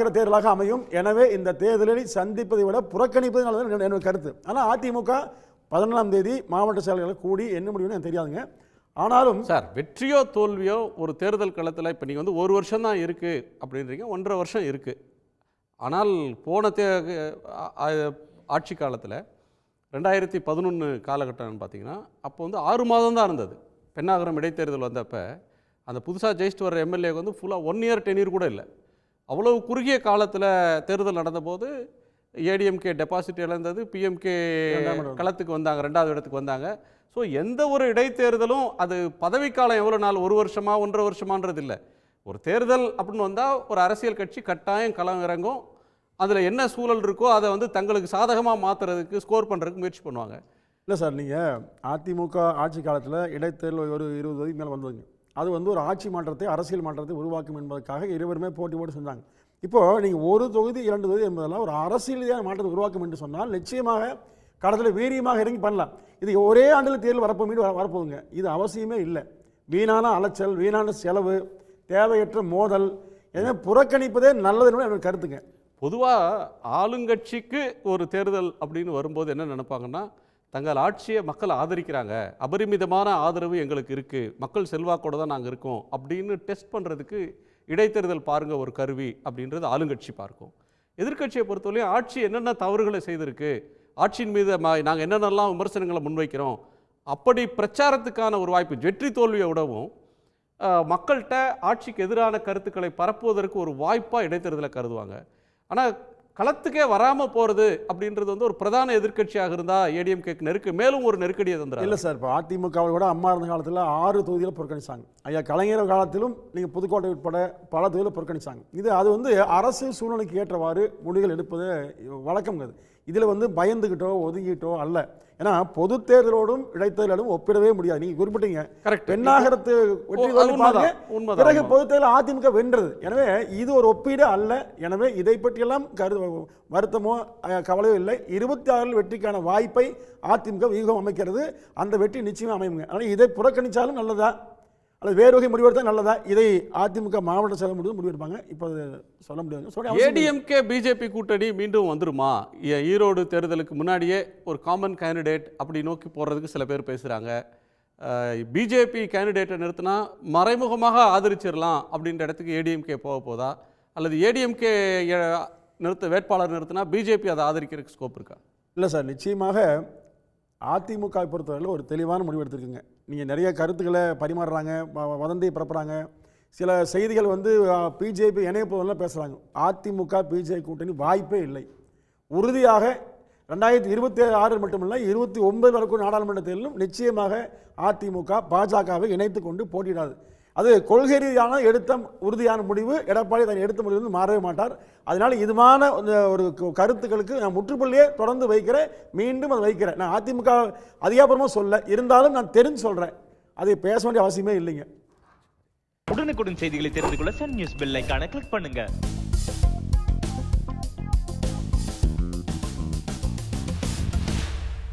பார்க்கிற தேர்தலாக அமையும். எனவே இந்த தேர்தலை சந்திப்பதை விட புறக்கணிப்பது நல்லது என்னோட கருத்து. ஆனால் அதிமுக 14ஆம் தேதி மாவட்ட செயலாளர்களை கூடி என்ன முடியும்னு எனக்கு தெரியாதுங்க. ஆனாலும் சார், வெற்றியோ தோல்வியோ ஒரு தேர்தல் களத்தில் இப்போ நீங்கள் வந்து 1 வருஷம் தான் இருக்குது அப்படின்றீங்க, 1.5 வருஷம் இருக்குது. ஆனால் போன ஆட்சி காலத்தில் 2011 காலகட்டம்னு பார்த்தீங்கன்னா அப்போ வந்து 6 மாதம் தான் இருந்தது. பென்னாகரம் இடைத்தேர்தல் வந்தப்போ அந்த புதுசாக ஜெயிச்சுட்டு வர எம்எல்ஏக்கு வந்து ஃபுல்லாக 1 இயர் டென்யூர் கூட இல்லை. அவ்வளவு குறுகிய காலத்தில் தேர்தல் நடந்தபோது ஏடிஎம்கே டெபாசிட் இழந்தது, பிஎம்கே களத்துக்கு வந்தாங்க, 2வது இடத்துக்கு வந்தாங்க. ஸோ எந்த ஒரு இடைத்தேர்தலும் அது பதவிக்காலம் எவ்வளோ நாள், 1 வருஷமா 1.5 வருஷமான்றது இல்லை. ஒரு தேர்தல் அப்படின்னு வந்தால் ஒரு அரசியல் கட்சி கட்டாயம் களம் இறங்கும். அதில் என்ன சூழல் இருக்கோ அதை வந்து தங்களுக்கு சாதகமாக மாற்றுறதுக்கு, ஸ்கோர் பண்ணுறதுக்கு முயற்சி பண்ணுவாங்க. இல்லை சார், நீங்கள் அதிமுக ஆட்சி காலத்தில் இடைத்தேர்தல் ஒரு 20 தொகுதிக்கு மேலே வந்ததுங்க. அது வந்து ஒரு ஆட்சி மாற்றத்தை, அரசியல் மாற்றத்தை உருவாக்கும் என்பதற்காக இருவருமே போட்டி போட்டு செஞ்சாங்க. இப்போது நீங்கள் 1 தொகுதி 2 தொகுதி என்பதெல்லாம் ஒரு அரசியல் ரீதியான மாற்றத்தை உருவாக்கும் என்று சொன்னால் நிச்சயமாக கடத்தில் வீரியமாக இறங்கி பண்ணலாம். இது ஒரே ஆண்டில் தேர்தல் வரப்போகுதுங்க. இது அவசியமே இல்லை. வீணான அலைச்சல், வீணான செலவு, தேவையற்ற மோதல், எதனா புறக்கணிப்பதே நல்லதுன்னு எனக்கு கருத்துங்க. பொதுவாக ஆளுங்கட்சிக்கு ஒரு தேர்தல் அப்படின்னு வரும்போது என்ன நினைப்பாங்கன்னா, தங்கள் ஆட்சியை மக்கள் ஆதரிக்கிறாங்க, அபரிமிதமான ஆதரவு எங்களுக்கு இருக்குது, மக்கள் செல்வாக்கோடு தான் நாங்கள் இருக்கோம் அப்படின்னு டெஸ்ட் பண்ணுறதுக்கு இடைத்தேர்தல் பாருங்கள் ஒரு கருவி அப்படின்றது ஆளுங்கட்சி பார்க்கும். எதிர்க்கட்சியை பொறுத்தவரையும் ஆட்சி என்னென்ன தவறுகளை செய்திருக்கு, ஆட்சியின் மீது நாங்கள் என்னென்னலாம் விமர்சனங்களை முன்வைக்கிறோம், அப்படி பிரச்சாரத்துக்கான ஒரு வாய்ப்பு. வெற்றி தோல்வியை விடவும் மக்கள்கிட்ட ஆட்சிக்கு எதிரான கருத்துக்களை பரப்புவதற்கு ஒரு வாய்ப்பாக இடைத்தேர்தலை கருதுவாங்க. ஆனால் களத்துக்கே வராமல் போகிறது அப்படின்றது வந்து ஒரு பிரதான எதிர்க்கட்சியாக இருந்தால் ஏடிஎம்கேக்கு மேலும் ஒரு நெருக்கடியை தந்துடும். இல்லை சார், இப்போ அதிமுகவை கூட அம்மா இருந்த காலத்தில் 6 தொகுதியில் புறக்கணிச்சாங்க. ஐயா கலைஞர் காலத்திலும் நீங்கள் புதுக்கோட்டை உட்பட பல தொகுதியில் புறக்கணிச்சாங்க. அது வந்து அரசியல் சூழ்நிலைக்கு ஏற்றவாறு முடிவுகள் எடுப்பது வழக்கம். இதில் வந்து பயந்துக்கிட்டோ ஒதுங்கிட்டோ அல்ல. ஏன்னா பொது தேர்தலோடும் இடைத்தேர்தலும் ஒப்பிடவே முடியாது. நீங்கள் குறிப்பிட்டீங்க பெண்ணாகரத்து வெற்றி பிறகு பொது தேர்தல் அதிமுக வென்றது. எனவே இது ஒரு ஒப்பீடு அல்ல. எனவே இதை பற்றியெல்லாம் வருத்தமோ கவலையோ இல்லை. 26 வெற்றிக்கான வாய்ப்பை அதிமுக வியூகம் அமைக்கிறது. அந்த வெற்றி நிச்சயமாக அமையுங்க. ஆனால் இதை புறக்கணித்தாலும் நல்லதா அல்லது வேறு வகை முடிவெடுத்தால் நல்லதா, இதை அதிமுக மாவட்ட செயலர் முடிவெடுப்பாங்க. இப்போ சொல்ல முடியாது. ஏடிஎம்கே பிஜேபி கூட்டணி மீண்டும் வந்துருமா? ஈரோடு தேர்தலுக்கு முன்னாடியே ஒரு காமன் கேண்டிடேட் அப்படி நோக்கி போகிறதுக்கு சில பேர் பேசுகிறாங்க. பிஜேபி கேண்டிடேட்டை நிறுத்தினா மறைமுகமாக ஆதரிச்சிடலாம் அப்படின்ற இடத்துக்கு ஏடிஎம்கே போதா, அல்லது ஏடிஎம்கே வேட்பாளர் நிறுத்தினா பிஜேபி அதை ஆதரிக்கிறதுக்கு ஸ்கோப் இருக்கா? இல்லை சார், நிச்சயமாக அதிமுக பொறுத்தவரையில் ஒரு தெளிவான முடிவு எடுத்திருக்குங்க. நீங்கள் நிறைய கருத்துக்களை பரிமாறுறாங்க, வதந்தியை பரப்புகிறாங்க. சில செய்திகள் வந்து பிஜேபி இணையப்போதெல்லாம் பேசுகிறாங்க. அதிமுக பிஜேபி கூட்டணி வாய்ப்பே இல்லை. உறுதியாக 2026 மட்டுமில்லை 29 வரைக்கும் நாடாளுமன்ற தேர்தலும் நிச்சயமாக அதிமுக பாஜகவை இணைத்து கொண்டு போட்டியிடாது. அது கொள்கை ரீதியான உறுதியான முடிவு. எடப்பாடி தன் எடுத்த முடிவு வந்து மாறவே மாட்டார். அதனால் இதுமான ஒரு கருத்துக்களுக்கு நான் முற்றுப்புள்ளியே தொடர்ந்து வைக்கிறேன், மீண்டும் அதை வைக்கிறேன். நான் அதிமுக அதிகாரப்பூர்வமாக சொல்ல இருந்தாலும் நான் தெரிஞ்சு சொல்கிறேன், அதை பேச வேண்டிய அவசியமே இல்லைங்க. உடனுக்குடன் செய்திகளை தெரிந்து கொள்ள சன் நியூஸ் பெல் ஐகானை கிளிக் பண்ணுங்க.